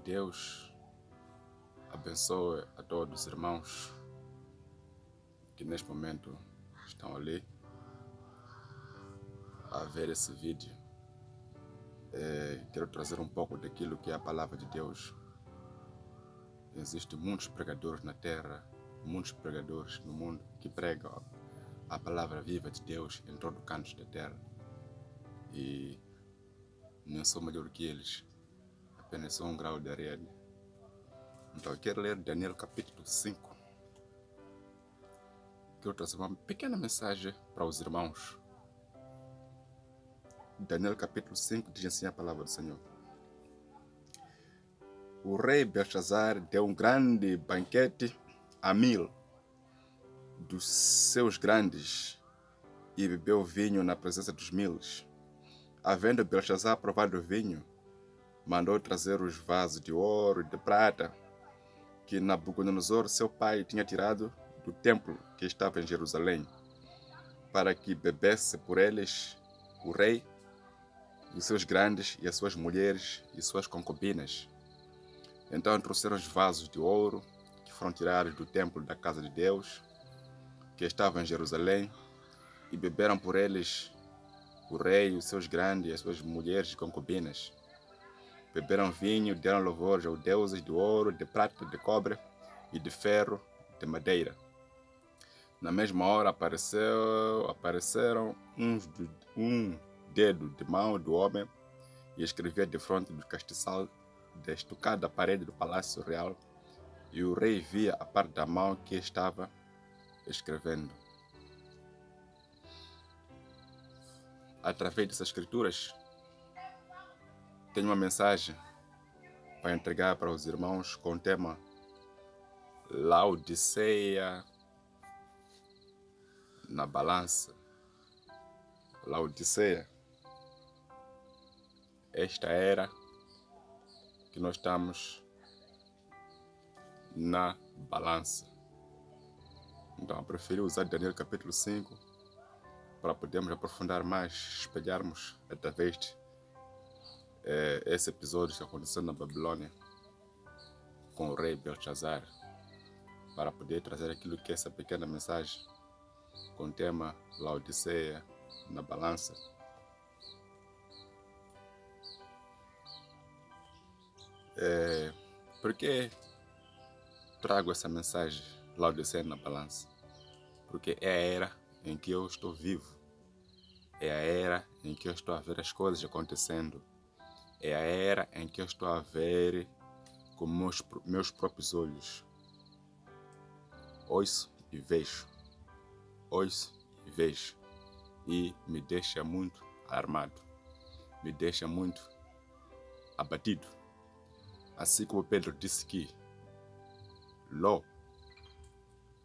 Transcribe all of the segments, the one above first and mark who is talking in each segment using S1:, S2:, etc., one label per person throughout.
S1: Deus abençoe a todos os irmãos que neste momento estão ali a ver esse vídeo. Quero trazer um pouco daquilo que é a palavra de Deus. Existem muitos pregadores na terra, muitos pregadores no mundo que pregam a palavra viva de Deus em todo canto da terra. E não sou melhor que eles, apenas sou um grau de areia. Então eu quero ler Daniel capítulo 5. Quero trazer uma pequena mensagem para os irmãos. Daniel capítulo 5 diz assim a palavra do Senhor. O rei Belshazzar deu um grande banquete a 1000 dos seus grandes e bebeu vinho na presença dos 1000. Havendo Belshazzar provado o vinho, mandou trazer os vasos de ouro e de prata que Nabucodonosor, seu pai, tinha tirado do templo que estava em Jerusalém, para que bebesse por eles o rei, os seus grandes e as suas mulheres e suas concubinas. Então trouxeram os vasos de ouro que foram tirados do templo da casa de Deus, que estava em Jerusalém, e beberam por eles o rei, os seus grandes e as suas mulheres e concubinas. Beberam vinho, deram louvores aos deuses de ouro, de prata, de cobre e de ferro, de madeira. Na mesma hora apareceram um dedo de mão do homem e escrevia de frente do castiçal da estucada parede do palácio real, e o rei via a parte da mão que estava escrevendo. Através dessas escrituras, tenho uma mensagem para entregar para os irmãos com o tema Laodiceia na balança. Laodiceia. Esta era que nós estamos na balança. Então eu preferi usar Daniel capítulo 5 para podermos aprofundar mais, espelharmos através de esse episódio que aconteceu na Babilônia com o rei Belshazzar, para poder trazer aquilo que é essa pequena mensagem com o tema Laodiceia na balança. Por que trago essa mensagem Laodiceia na balança? Porque é a era em que eu estou vivo, é a era em que eu estou a ver as coisas acontecendo, é a era em que eu estou a ver com meus próprios olhos. Ouço e vejo, e me deixa muito alarmado, me deixa muito abatido. Assim como Pedro disse que Ló,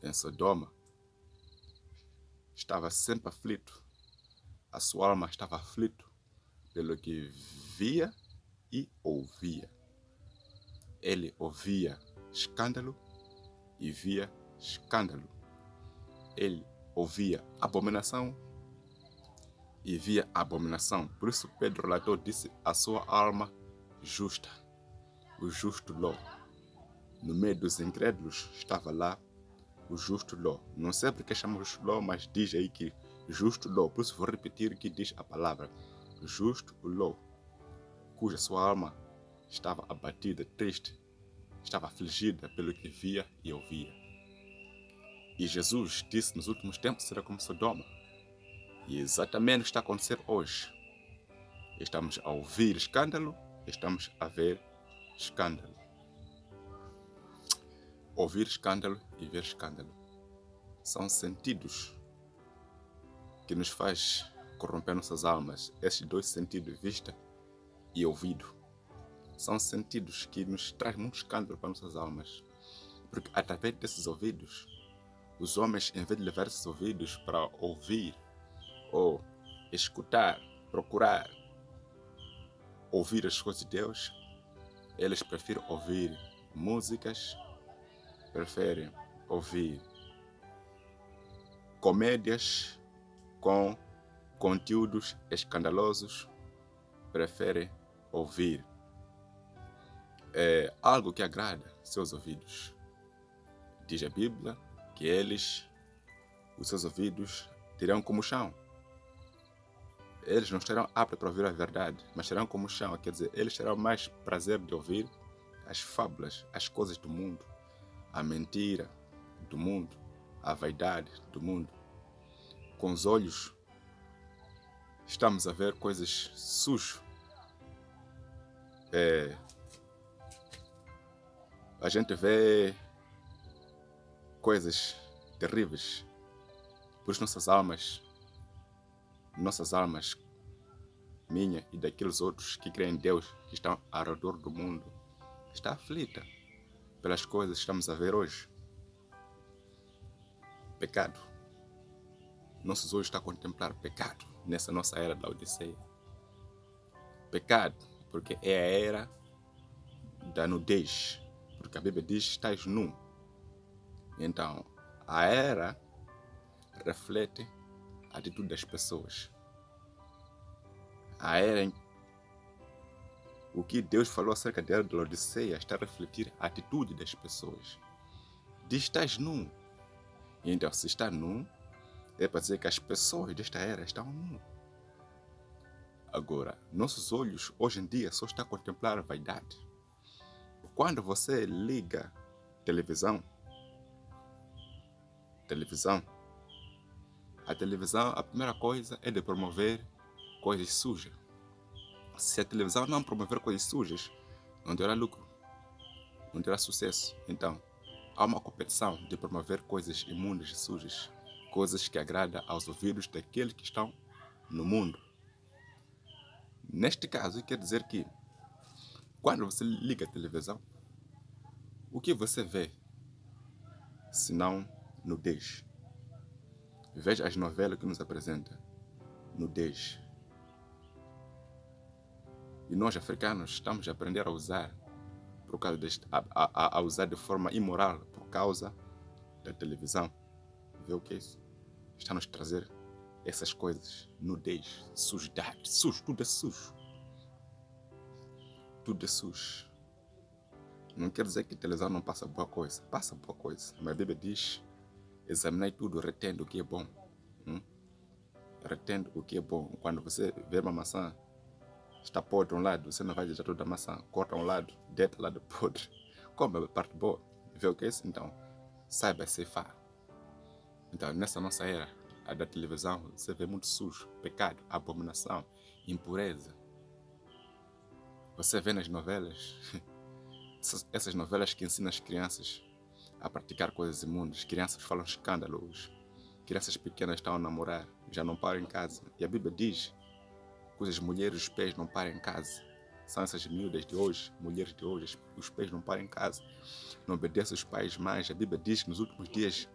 S1: em Sodoma, estava sempre aflito, a sua alma estava aflita pelo que via e ouvia. Ele ouvia escândalo e via escândalo. Ele ouvia abominação e via abominação. Por isso Pedro relatou, disse, a sua alma justa, o justo Ló. No meio dos incrédulos estava lá o justo Ló. Não sei porque chamamos Ló, mas diz aí que justo Ló. Por isso vou repetir o que diz a palavra. Justo Ló, cuja sua alma estava abatida, triste, estava afligida pelo que via e ouvia. E Jesus disse, nos últimos tempos será como Sodoma. E exatamente o que está a acontecer hoje. Estamos a ouvir escândalo, estamos a ver escândalo. Ouvir escândalo e ver escândalo são sentidos que nos faz corromper nossas almas. Esses dois sentidos, vista e ouvido, são sentidos que nos trazem muito escândalo para nossas almas. Porque através desses ouvidos, os homens, em vez de levar esses ouvidos para ouvir ou escutar, procurar ouvir as coisas de Deus, eles preferem ouvir músicas, preferem ouvir comédias com conteúdos escandalosos, preferem ouvir é algo que agrada seus ouvidos. Diz a Bíblia que os seus ouvidos, terão como chão. Eles não estarão aptos para ouvir a verdade, mas serão como chão. Quer dizer, eles terão mais prazer de ouvir as fábulas, as coisas do mundo, a mentira do mundo, a vaidade do mundo. Com os olhos, estamos a ver coisas sujas. A gente vê coisas terríveis. Por isso nossas almas, minha e daqueles outros que creem em Deus, que estão ao redor do mundo, está aflita pelas coisas que estamos a ver hoje. Pecado. Nossos olhos estão a contemplar pecado nessa nossa era da Odisseia. Pecado, porque é a era da nudez. Porque a Bíblia diz que estás nu. Então, a era reflete a atitude das pessoas. A era, o que Deus falou acerca da era da Odisseia está a refletir a atitude das pessoas. Diz estás nu. Então, se está nu, é para dizer que as pessoas desta era estão nu. Agora, nossos olhos hoje em dia só estão a contemplar a vaidade. Quando você liga televisão, a televisão, a primeira coisa é de promover coisas sujas. Se a televisão não promover coisas sujas, não terá lucro, não terá sucesso. Então, há uma competição de promover coisas imundas e sujas, coisas que agradam aos ouvidos daqueles que estão no mundo. Neste caso, quer dizer que quando você liga a televisão, o que você vê? Senão nudez. Veja as novelas que nos apresentam. Nudez. E nós, africanos, estamos a aprender a usar, por causa a usar de forma imoral, por causa da televisão. Vê o que é isso? Está a nos trazer essas coisas. Nudez, sujidade, sujo, tudo é sujo. Tudo é sujo. Não quer dizer que a televisão não passa boa coisa. Passa boa coisa. Mas a Bíblia diz, examinai tudo, retendo o que é bom. Retendo o que é bom. Quando você vê uma maçã, está podre um lado, você não vai deixar toda a maçã. Corta um lado, deita o lado podre. Come a parte boa. Vê o que é isso? Então, saiba ceifar. Então, nessa nossa era, a da televisão, você vê muito sujo, pecado, abominação, impureza. Você vê nas novelas, essas novelas que ensinam as crianças a praticar coisas imundas. Crianças falam escândalos. Crianças pequenas estão a namorar, já não param em casa. E a Bíblia diz que as mulheres, os pés não param em casa. São essas miúdas de hoje, mulheres de hoje, os pés não param em casa. Não obedecem os pais mais. A Bíblia diz que nos últimos dias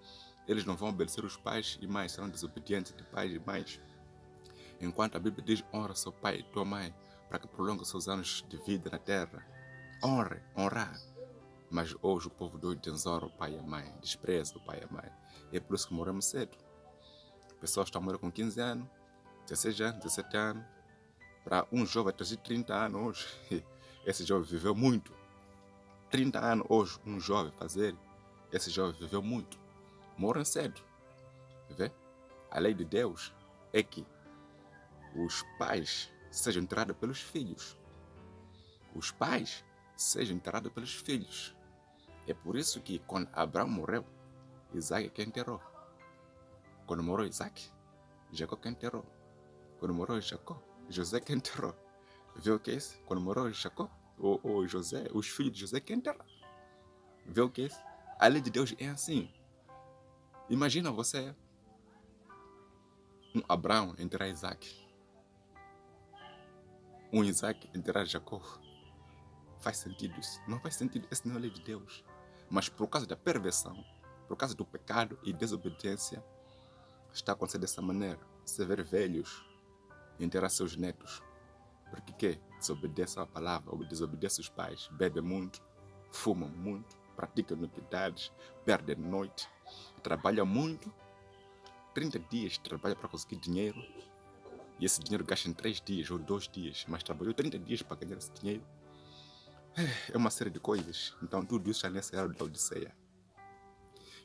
S1: eles não vão obedecer os pais e mais serão desobedientes de pais e mães. Enquanto a Bíblia diz, honra seu pai e tua mãe, para que prolongue seus anos de vida na terra. Honrar. Mas hoje o povo doido desonra o pai e a mãe, despreza o pai e a mãe. E é por isso que morremos cedo. Pessoas estão morrendo com 15 anos, 16 anos, 17 anos. Para um jovem ter 30 anos hoje, esse jovem viveu muito. 30 anos hoje, um jovem fazer, esse jovem viveu muito. Morrem cedo. Vê? A lei de Deus é que os pais sejam enterrados pelos filhos. Os pais sejam enterrados pelos filhos. É por isso que quando Abraão morreu, Isaac é que enterrou. Quando morreu Isaac, Jacó que enterrou. Quando morreu Jacó, José que enterrou. Vê o que é isso? Quando morreu Jacó, ou José, os filhos de José que enterraram. Vê o que é isso? A lei de Deus é assim. Imagina você, um Abraão enterrar Isaac. Um Isaac enterrar Jacó. Faz sentido isso? Não faz sentido. Essa não é a lei de Deus. Mas por causa da perversão, por causa do pecado e desobediência, está acontecendo dessa maneira. Você vê velhos enterrar seus netos. Porque que? Desobedecem a palavra, ou desobedecem os pais, bebem muito, fumam muito, praticam iniquidades, perdem noite, trabalham muito, 30 dias trabalham para conseguir dinheiro, e esse dinheiro gasta em 3 dias ou 2 dias, mas trabalhou 30 dias para ganhar esse dinheiro. É uma série de coisas. Então tudo isso está nessa era da Odisseia.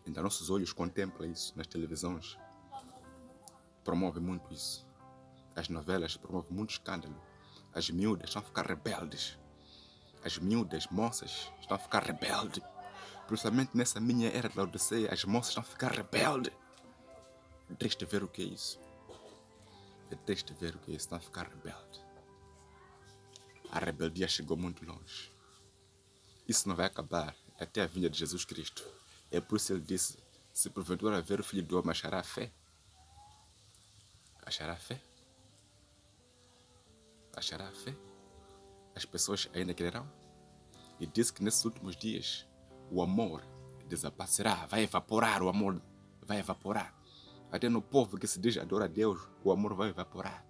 S1: Então nossos olhos contemplam isso nas televisões. Promove muito isso. As novelas promovem muito escândalo. As miúdas estão a ficar rebeldes. As miúdas, moças, estão a ficar rebeldes. Principalmente nessa minha era da Odisseia, as moças estão a ficar rebeldes. É triste ver o que é isso. É triste ver o que é isso, estão a ficar rebeldes. A rebeldia chegou muito longe. Isso não vai acabar até a vinda de Jesus Cristo. É por isso ele disse, se porventura ver o Filho do Homem, achará fé? Achará fé? Achará fé? As pessoas ainda crerão? E disse que nesses últimos dias o amor desaparecerá, vai evaporar, o amor vai evaporar. Até no povo que se diz adora a Deus, o amor vai evaporar.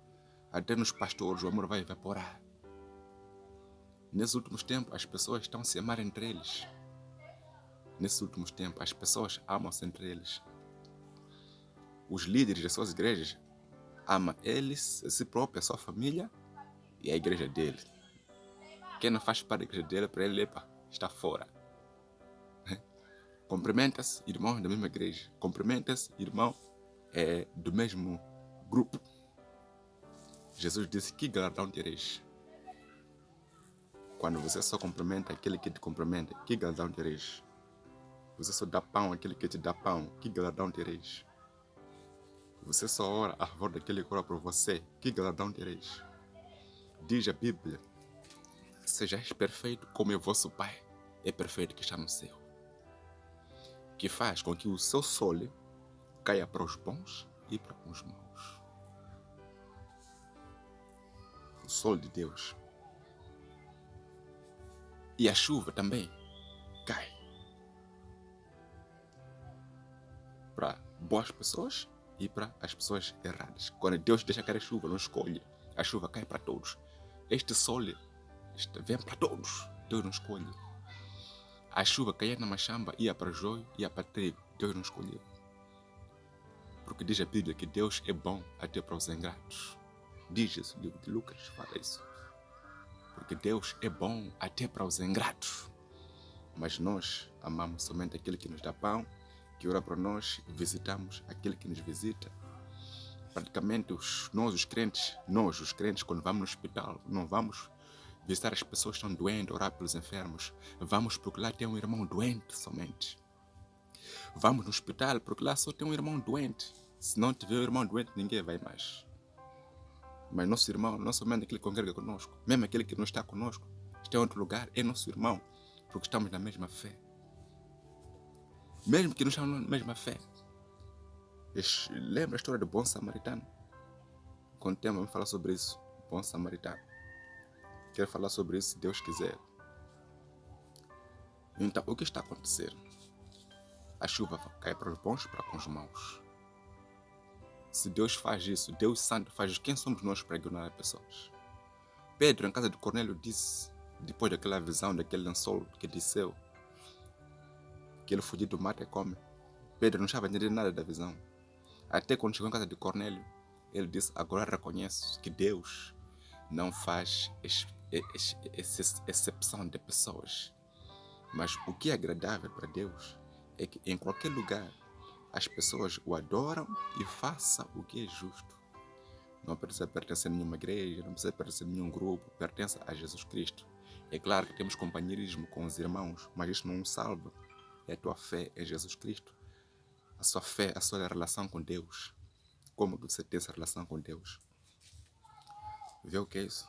S1: Até nos pastores o amor vai evaporar. Nesses últimos tempos as pessoas estão a se amar entre eles. Nesses últimos tempos as pessoas amam-se entre eles. Os líderes das suas igrejas amam eles, a si próprio, a sua família e a igreja dele. Quem não faz parte da igreja dele, para ele, epa, está fora. Cumprimenta-se, irmão da mesma igreja. Cumprimenta-se, irmão do mesmo grupo. Jesus disse, que galardão tereis? Quando você só cumprimenta aquele que te cumprimenta, que galardão tereis? Você só dá pão àquele que te dá pão, que galardão tereis? Você só ora a favor daquele que ora por você, que galardão tereis? Diz a Bíblia, sejais perfeito como o vosso Pai é perfeito que está no céu. Que faz com que o seu sol caia para os bons e para os maus. O sol de Deus. E a chuva também cai para boas pessoas e para as pessoas erradas. Quando Deus deixa cair a chuva, não escolhe. A chuva cai para todos. Este sol vem para todos. Deus não escolhe. A chuva caía na machamba, ia para joio, ia para trigo. Deus não escolheu. Porque diz a Bíblia que Deus é bom até para os ingratos. Diz isso, o livro de Lucas fala isso. Porque Deus é bom até para os ingratos. Mas nós amamos somente aquele que nos dá pão, que ora por nós, visitamos aquele que nos visita. Praticamente nós os crentes, quando vamos no hospital, não vamos visitar as pessoas que estão doentes, orar pelos enfermos. Vamos porque lá tem um irmão doente somente. Vamos no hospital porque lá só tem um irmão doente. Se não tiver um irmão doente, ninguém vai mais. Mas nosso irmão, não somente aquele que congrega conosco, mesmo aquele que não está conosco, está em outro lugar, é nosso irmão, porque estamos na mesma fé. Mesmo que não estamos na mesma fé. Lembra a história do bom samaritano? Com o tempo vamos falar sobre isso, bom samaritano. Quero falar sobre isso se Deus quiser. Então, o que está acontecendo? A chuva cai para os bons e para os maus. Se Deus faz isso, Deus Santo faz isso, quem somos nós para ignorar pessoas? Pedro, em casa de Cornélio, disse, depois daquela visão, daquele lençol que desceu, que ele fugiu do mar e come. Pedro não estava entendendo nada da visão. Até quando chegou em casa de Cornélio, ele disse, agora reconheço que Deus não faz exceção de pessoas. Mas o que é agradável para Deus é que em qualquer lugar as pessoas o adoram e façam o que é justo. Não precisa pertencer a nenhuma igreja, não precisa pertencer a nenhum grupo, pertence a Jesus Cristo. É claro que temos companheirismo com os irmãos, mas isso não salva. É a tua fé em Jesus Cristo. A sua fé, a sua relação com Deus. Como você tem essa relação com Deus? Vê o que é isso?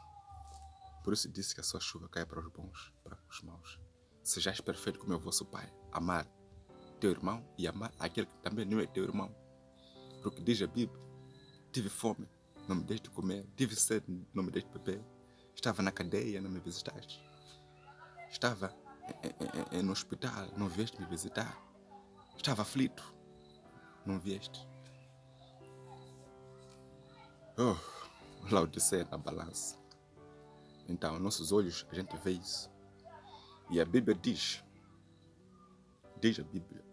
S1: Por isso disse que a sua chuva cai para os bons, para os maus. Sejais perfeito como é o vosso Pai. Amar teu irmão e amar aquele que também não é teu irmão. Porque diz a Bíblia, tive fome, não me deixes de comer. Tive sede, não me deixes de beber. Estava na cadeia, não me visitaste. Estava no hospital, não vieste me visitar. Estava aflito, não vieste. Laodiceia na balança. Então, nossos olhos, a gente vê isso. E a Bíblia diz a Bíblia.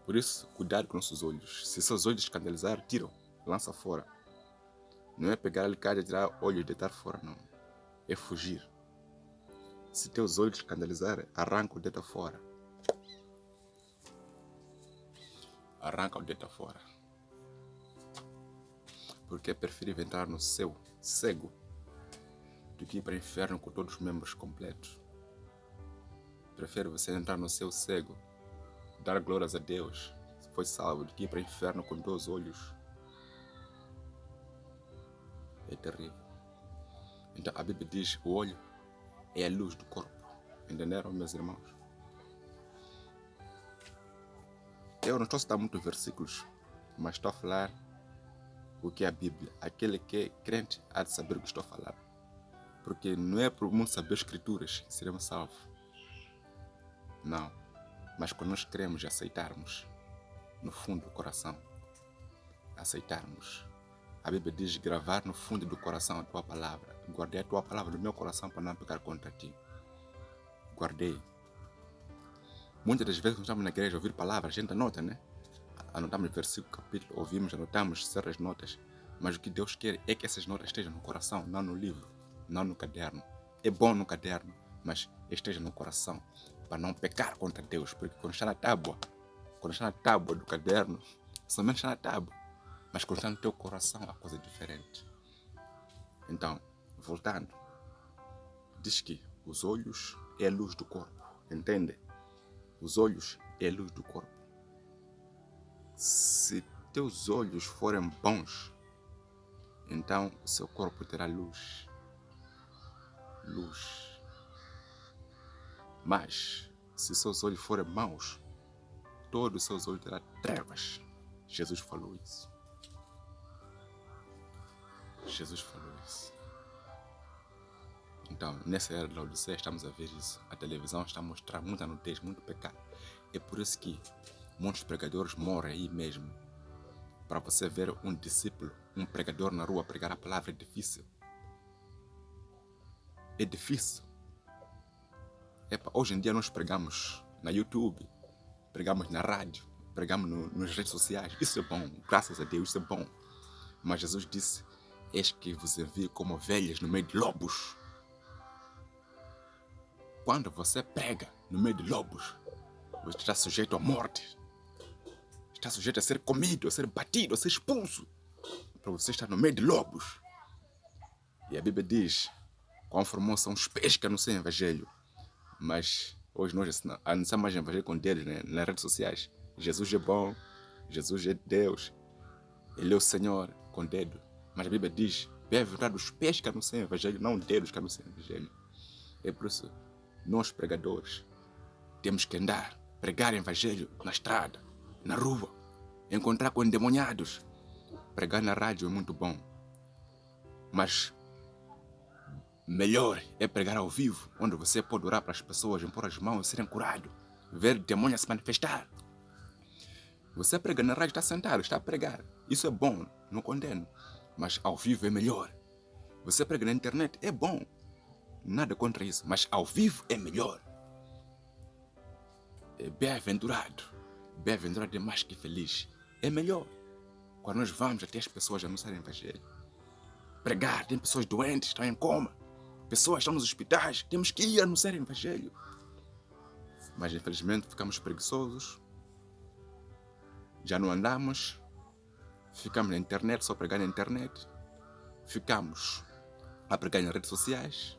S1: Por isso, cuidado com nossos olhos. Se seus olhos escandalizar, tiram, lança fora. Não é pegar alicate e tirar olhos e deitar fora, não. é fugir. Se teus olhos escandalizarem, arranca o dedo fora. Arranca o dedo fora. Porque é preferível entrar no céu cego do que ir para o inferno com todos os membros completos. Prefere você entrar no céu cego, dar glórias a Deus, se foi salvo, do que ir para o inferno com 2 olhos. É terrível. Então a Bíblia diz que o olho é a luz do corpo. Entenderam, meus irmãos? Eu não estou a citar muitos versículos, mas estou a falar o que é a Bíblia. Aquele que é crente há de saber o que estou a falar. Porque não é por mundo saber escrituras que seremos salvos. Não. Mas quando nós queremos aceitarmos, no fundo do coração, aceitarmos. A Bíblia diz gravar no fundo do coração a tua palavra. Guardei a tua palavra no meu coração para não pecar contra ti. Guardei. Muitas das vezes quando estamos na igreja a ouvir palavras, a gente anota, né? Anotamos versículo, capítulo, ouvimos, anotamos certas notas. Mas o que Deus quer é que essas notas estejam no coração, não no livro, não no caderno. É bom no caderno, mas esteja no coração, para não pecar contra Deus. Porque quando está na tábua do caderno, somente está na tábua. Mas quando está no teu coração, a coisa é diferente. Então, voltando, diz que os olhos é a luz do corpo, entende? Os olhos é a luz do corpo. Se teus olhos forem bons, então o seu corpo terá luz. Luz. Mas, se seus olhos forem maus, todos os seus olhos terão trevas. Jesus falou isso. Jesus falou isso. Então, nessa era da Laodiceia estamos a ver isso. A televisão está a mostrar muita nudez, muito pecado. É por isso que muitos pregadores morrem aí mesmo. Para você ver um discípulo, um pregador na rua pregar a palavra é difícil. É difícil. Hoje em dia nós pregamos na YouTube, pregamos na rádio, pregamos nas redes sociais. Isso é bom, graças a Deus, isso é bom. Mas Jesus disse, eis que vos envio como ovelhas no meio de lobos. Quando você prega no meio de lobos, você está sujeito à morte. Está sujeito a ser comido, a ser batido, a ser expulso. Para você estar no meio de lobos. E a Bíblia diz, conforme são os pés que anunciam o evangelho. Mas hoje nós anunciamos mais evangelho com dedos, né, nas redes sociais. Jesus é bom, Jesus é Deus, Ele é o Senhor, com dedo. Mas a Bíblia diz, bem-aventurado os pés que anunciam o evangelho, não dedos que anunciam o evangelho. É por isso, nós pregadores, temos que andar, pregar o evangelho na estrada, na rua, encontrar com endemoniados. Pregar na rádio é muito bom, mas melhor é pregar ao vivo, onde você pode orar para as pessoas, impor as mãos e serem curados, ver demônios se manifestar. Você prega na rádio, está sentado, está a pregar. Isso é bom, não condeno, mas ao vivo é melhor. Você prega na internet, é bom, nada contra isso, mas ao vivo é melhor. É bem-aventurado é mais que feliz, é melhor. Quando nós vamos até as pessoas anunciarem o evangelho, pregar, tem pessoas doentes, estão em coma, pessoas estão nos hospitais, temos que ir anunciar o evangelho. Mas infelizmente ficamos preguiçosos, já não andamos, ficamos na internet, só pregar na internet, ficamos a pregar nas redes sociais.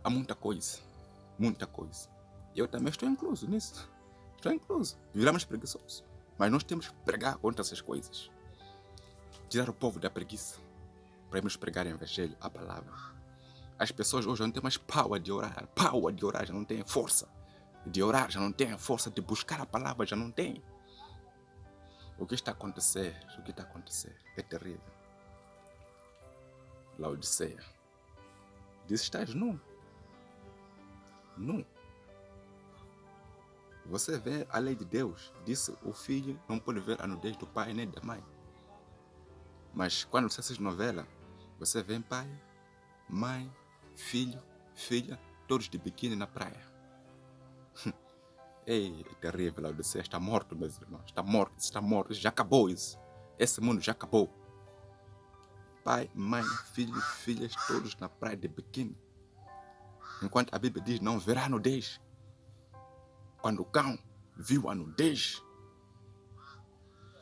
S1: Há muita coisa, muita coisa. Eu também estou incluso nisso, viramos preguiçosos. Mas nós temos que pregar contra essas coisas. Tirar o povo da preguiça, para irmos pregar o evangelho, a palavra. As pessoas hoje não têm mais power de orar, já não têm força de orar, já não têm força de buscar a palavra, já não têm. O que está a acontecer é terrível. Laodiceia diz, estás nu. Você vê a lei de Deus, disse o filho não pode ver a nudez do pai nem da mãe. Mas quando você assiste novela, você vê pai, mãe, filho, filha, todos de biquíni na praia. Ei, é terrível, Laodiceia está morto, meus irmãos, está morto, já acabou isso. Esse mundo já acabou. pai, mãe, filho, filhas, todos na praia de biquíni. Enquanto a Bíblia diz, não verá nudez. Quando o cão viu a nudez,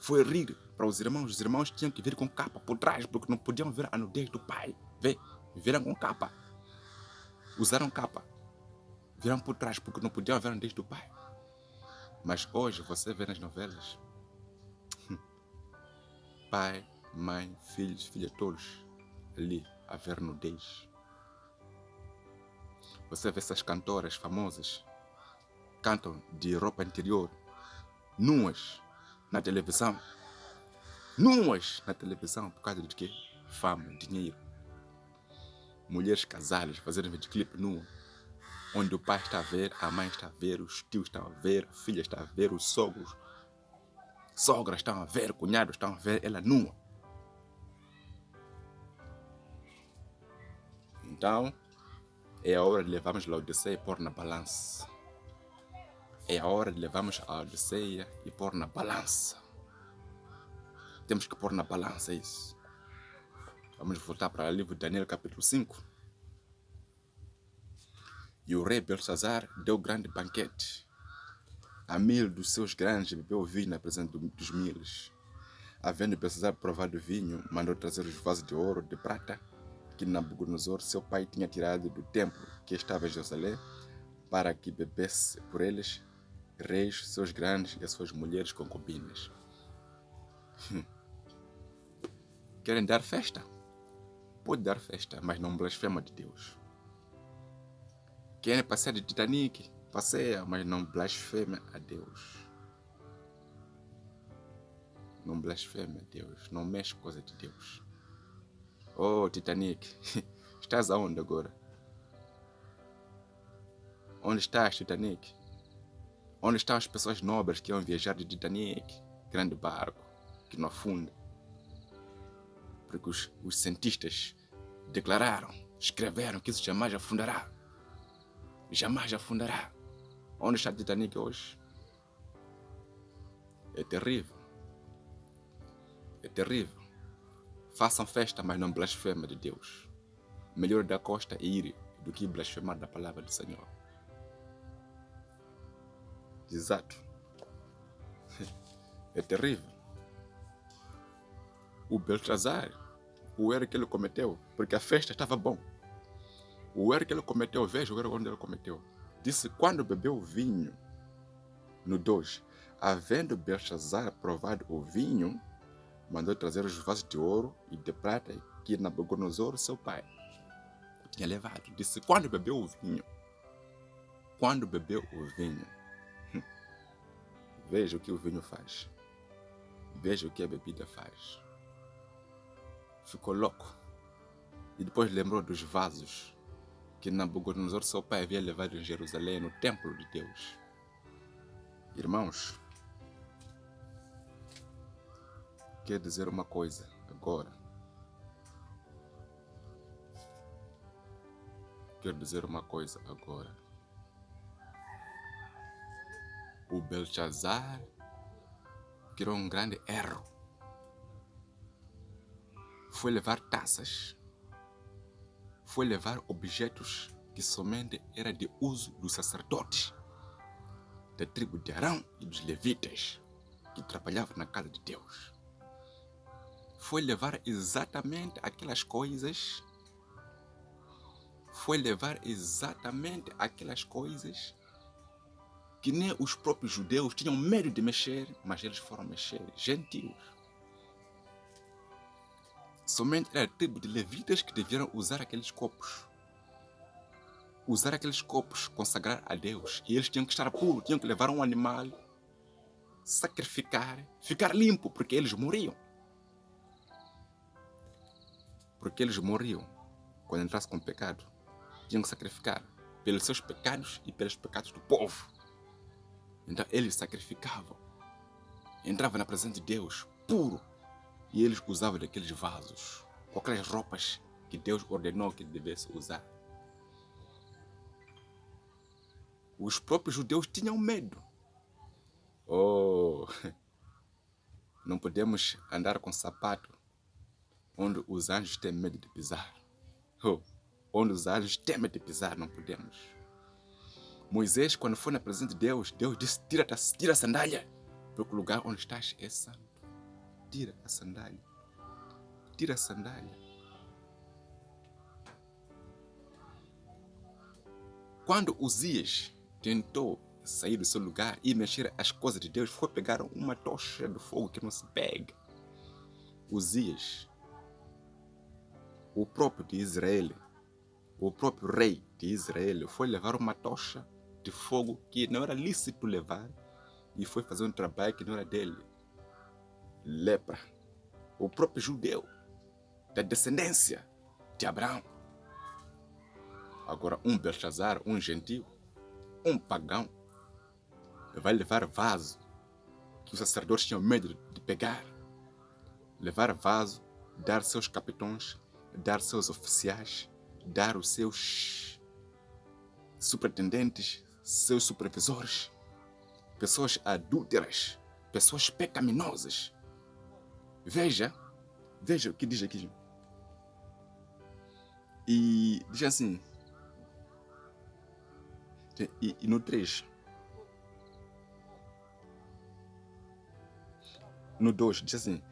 S1: foi rir para os irmãos tinham que vir com capa por trás, porque não podiam ver a nudez do pai. Viram com capa. Usaram capa. Viram por trás, porque não podiam ver a nudez do pai. Mas hoje você vê nas novelas, pai, mãe, filhos, filhas, todos ali a ver nudez. Você vê essas cantoras famosas, cantam de roupa interior, nuas na televisão. Nuas na televisão por causa de quê? Fama, dinheiro. Mulheres casadas fazendo videoclipe nua, onde o pai está a ver, a mãe está a ver, os tios estão a ver, a filha está a ver, os sogras estão a ver, cunhados estão a ver, ela nua. Então, é a hora de levarmos Laodiceia e pôr na balança. É a hora de levarmos a Laodiceia e pôr na balança. Temos que pôr na balança isso. Vamos voltar para o livro de Daniel, capítulo 5. E o rei Belsazar deu grande banquete. A 1000 dos seus grandes bebeu vinho na presença dos 1000. Havendo Belsazar provado o vinho, mandou trazer os vasos de ouro, de prata, que Nabucodonosor, seu pai, tinha tirado do templo que estava em Jerusalém, para que bebesse por eles reis, seus grandes e as suas mulheres concubinas. Querem dar festa? Pode dar festa, mas não blasfema de Deus. Querem passear de Titanic? Passeia, mas não blasfema a Deus. Não blasfema a Deus, não mexe com coisa de Deus. Oh, Titanic, estás aonde agora? Onde estás, Titanic? Onde estão as pessoas nobres que iam viajar de Titanic? Grande barco, que não afunda. Porque os cientistas declararam, escreveram que isso jamais afundará. Jamais afundará. Onde está Titanic hoje? É terrível. É terrível. Façam festa, mas não blasfema de Deus. Melhor da costa ir do que blasfemar da palavra do Senhor. Exato. É terrível. O Belsazar, o erro que ele cometeu, porque a festa estava bom. O erro que ele cometeu, veja o erro onde ele cometeu. Disse, quando bebeu o vinho, no 2, havendo Belsazar provado o vinho, mandou trazer os vasos de ouro e de prata que Nabucodonosor, seu pai, tinha levado. Disse, quando bebeu o vinho, veja o que o vinho faz. Veja o que a bebida faz. Ficou louco. E depois lembrou dos vasos que Nabucodonosor, seu pai, havia levado em Jerusalém, no templo de Deus. Irmãos, quero dizer uma coisa agora. O Belsazar criou um grande erro. Foi levar taças. Foi levar objetos que somente era de uso dos sacerdotes, da tribo de Arão e dos levitas, que trabalhavam na casa de Deus. Foi levar exatamente aquelas coisas. Que nem os próprios judeus tinham medo de mexer, mas eles foram mexer, gentios. Somente era a tribo de levitas que deviam usar aqueles copos. Consagrar a Deus. E eles tinham que estar puros, tinham que levar um animal, sacrificar, ficar limpo, porque eles morriam. Quando entrasse com pecado, tinham que sacrificar pelos seus pecados e pelos pecados do povo. Então eles sacrificavam, entravam na presença de Deus, puro, e eles usavam daqueles vasos, com aquelas roupas que Deus ordenou que devesse usar. Os próprios judeus tinham medo. Não podemos andar com sapato onde os anjos têm medo de pisar. Onde os anjos têm medo de pisar, não podemos. Moisés, quando foi na presença de Deus, Deus disse, tira a sandália, porque o lugar onde estás é santo. Tira a sandália. Tira a sandália. Quando Uzias tentou sair do seu lugar e mexer as coisas de Deus, foi pegar uma tocha de fogo que não se pega. Uzias, o próprio de Israel, o próprio rei de Israel, foi levar uma tocha de fogo que não era lícito levar e foi fazer um trabalho que não era dele. Lepra. O próprio judeu, da descendência de Abraão. Agora um Belshazzar, um gentil, um pagão, vai levar vaso que os sacerdotes tinham medo de pegar. Levar vaso, dar seus capitães, dar seus oficiais, dar os seus superintendentes, seus supervisores, pessoas adúlteras, pessoas pecaminosas. Veja o que diz aqui. E diz assim, e no 3, no 2, diz assim,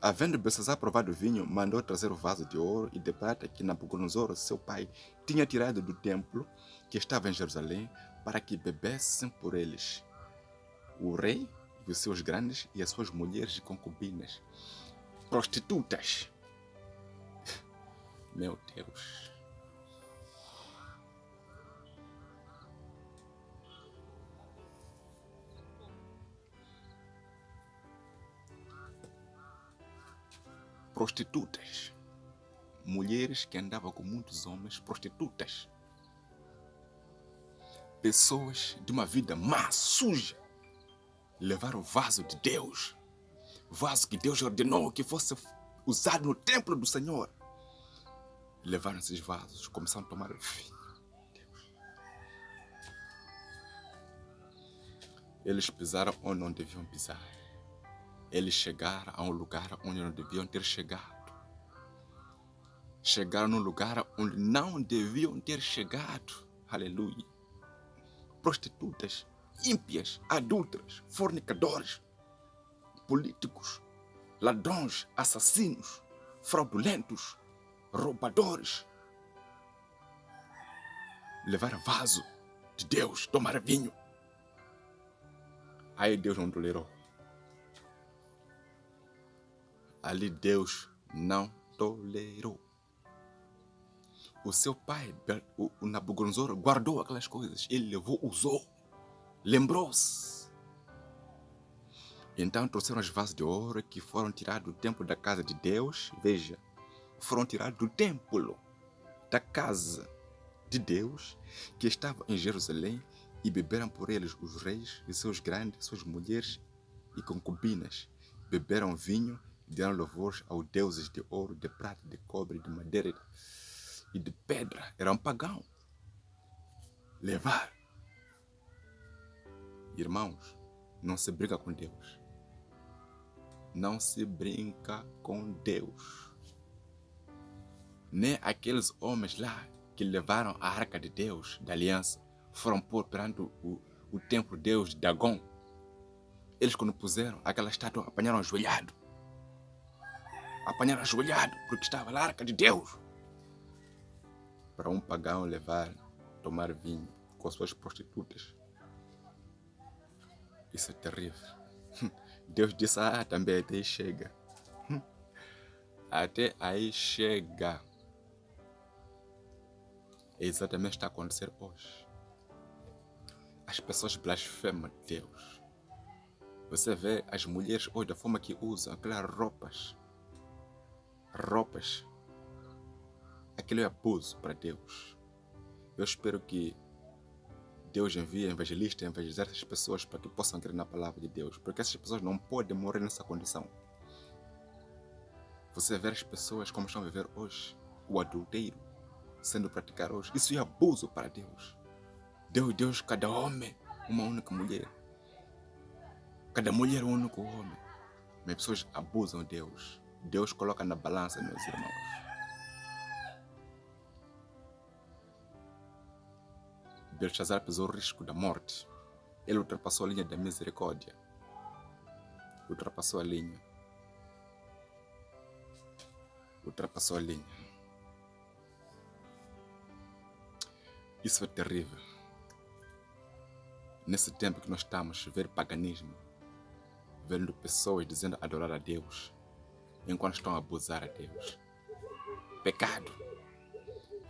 S1: havendo Belshazzar provado o vinho, mandou trazer o vaso de ouro e de prata que Nabucodonosor, seu pai, tinha tirado do templo que estava em Jerusalém, para que bebessem por eles o rei e os seus grandes e as suas mulheres e concubinas, prostitutas. Meu Deus. Prostitutas. Mulheres que andavam com muitos homens, prostitutas. Pessoas de uma vida má, suja, levaram o vaso de Deus. Vaso que Deus ordenou que fosse usado no templo do Senhor. Levaram esses vasos, começaram a tomar vinho. Eles pisaram onde não deviam pisar. Eles chegaram a um lugar onde não deviam ter chegado. Chegaram num lugar onde não deviam ter chegado. Aleluia. Prostitutas, ímpias, adúlteras, fornicadores, políticos, ladrões, assassinos, fraudulentos, roubadores. Levaram vaso de Deus, tomar vinho. Aí Deus não tolerou. Ali Deus não tolerou. O seu pai, o Nabucodonosor, guardou aquelas coisas. Ele levou, usou, lembrou-se. Então trouxeram os vasos de ouro que foram tirados do templo da casa de Deus. Veja, foram tirados do templo da casa de Deus que estava em Jerusalém e beberam por eles os reis e seus grandes, suas mulheres e concubinas. Beberam vinho e deram louvores aos deuses de ouro, de prata, de cobre, de madeira e de pedra. Era um pagão. Levar. Irmãos, não se brinca com Deus. Não se brinca com Deus. Nem aqueles homens lá que levaram a arca de Deus, da aliança, foram pôr perante o templo de Deus de Dagon. Eles, quando puseram aquela estátua, apanharam ajoelhado. Apanharam ajoelhado, porque estava lá a arca de Deus. Para um pagão levar, tomar vinho com as suas prostitutas. Isso é terrível. Deus disse, também até aí chega. Até aí chega. É exatamente o que está a acontecer hoje. As pessoas blasfemam de Deus. Você vê as mulheres hoje da forma que usam aquelas roupas. Aquilo é abuso para Deus. Eu espero que Deus envie evangelistas a evangelizar essas pessoas para que possam crer na palavra de Deus. Porque essas pessoas não podem morrer nessa condição. Você vê as pessoas como estão a viver hoje. O adultério sendo praticado hoje. Isso é abuso para Deus. Deus, cada homem, uma única mulher. Cada mulher, um único homem. Mas pessoas abusam de Deus. Deus coloca na balança, meus irmãos. Belshazzar pesou o risco da morte. Ele ultrapassou a linha da misericórdia. Ultrapassou a linha. Ultrapassou a linha. Isso é terrível. Nesse tempo que nós estamos, ver paganismo, vendo pessoas dizendo adorar a Deus, enquanto estão a abusar a Deus. Pecado.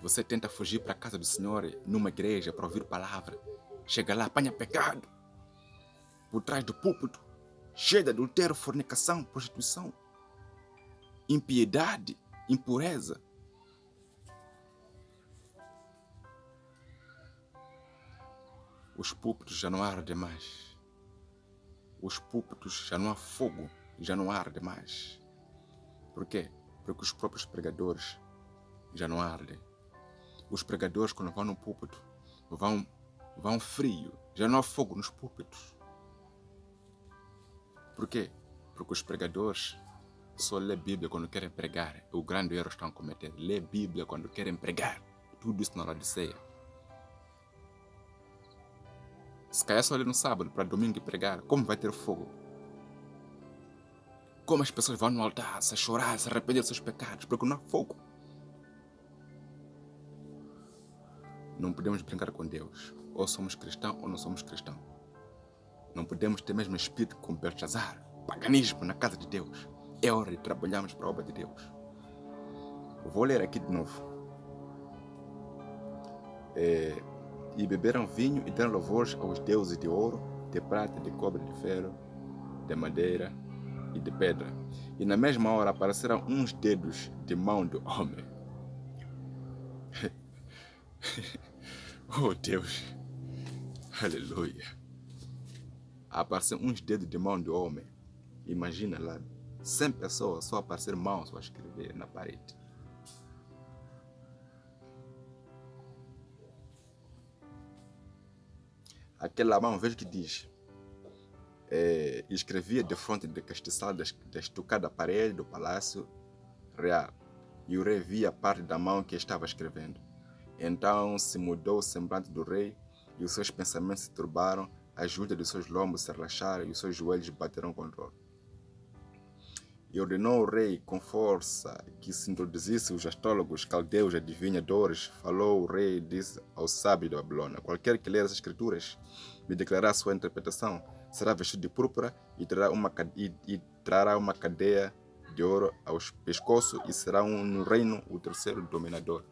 S1: Você tenta fugir para a casa do Senhor numa igreja para ouvir palavra. Chega lá, apanha pecado. Por trás do púlpito, cheio de adultério, fornicação, prostituição, impiedade, impureza. Os púlpitos já não ardem mais. Os púlpitos já não há fogo, já não arde mais. Por quê? Porque os próprios pregadores já não ardem. Os pregadores, quando vão no púlpito, vão frio. Já não há fogo nos púlpitos. Por quê? Porque os pregadores só lê Bíblia quando querem pregar. O grande erro estão a cometer. Lê Bíblia quando querem pregar. Tudo isso na hora de ceia. Se calhar só ler no sábado para domingo e pregar, como vai ter fogo? Como as pessoas vão no altar se chorar, se arrepender dos seus pecados, porque não há fogo. Não podemos brincar com Deus. Ou somos cristãos ou não somos cristãos. Não podemos ter mesmo espírito com Belshazzar, paganismo na casa de Deus. É hora de trabalharmos para a obra de Deus. Vou ler aqui de novo. E beberam vinho e deram louvores aos deuses de ouro, de prata, de cobre, de ferro, de madeira e de pedra. E na mesma hora apareceram uns dedos de mão do homem. Oh Deus, aleluia. Apareceram uns dedos de mão do homem. Imagina lá, 100 pessoas, só aparecer mãos para escrever na parede. Aquela mão, veja que diz, escrevia de frente de castiçal da estucada parede do palácio real, e o rei via parte da mão que estava escrevendo. Então se mudou o semblante do rei, e os seus pensamentos se turbaram, as juntas dos seus lombos se relaxaram, e os seus joelhos bateram contra o. E ordenou o rei com força que se introduzisse os astrólogos, caldeus, adivinhadores. Falou o rei e disse ao sábio da Babilônia: qualquer que ler as escrituras me declarar sua interpretação será vestido de púrpura e trará uma cadeia de ouro ao pescoço e será no reino o terceiro dominador.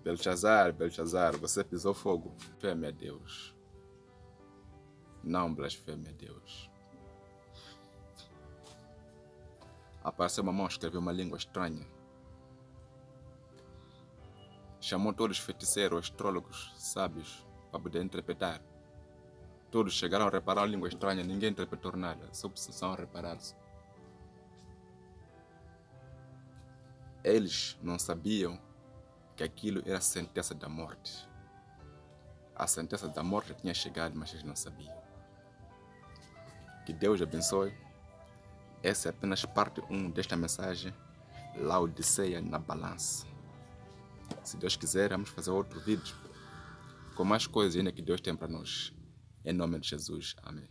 S1: Belshazzar, você pisou fogo. Fé-me a Deus. Não blasfeme a Deus. Apareceu uma mão, escreveu uma língua estranha. Chamou todos os feiticeiros, astrólogos, sábios, para poder interpretar. Todos chegaram a reparar a língua estranha, ninguém interpretou nada, só precisavam reparar-se. Eles não sabiam que aquilo era a sentença da morte. A sentença da morte já tinha chegado, mas eles não sabiam. Que Deus abençoe. Essa é apenas parte 1 desta mensagem, Laodiceia na balança. Se Deus quiser, vamos fazer outro vídeo com mais coisas ainda que Deus tem para nós. Em nome de Jesus. Amém.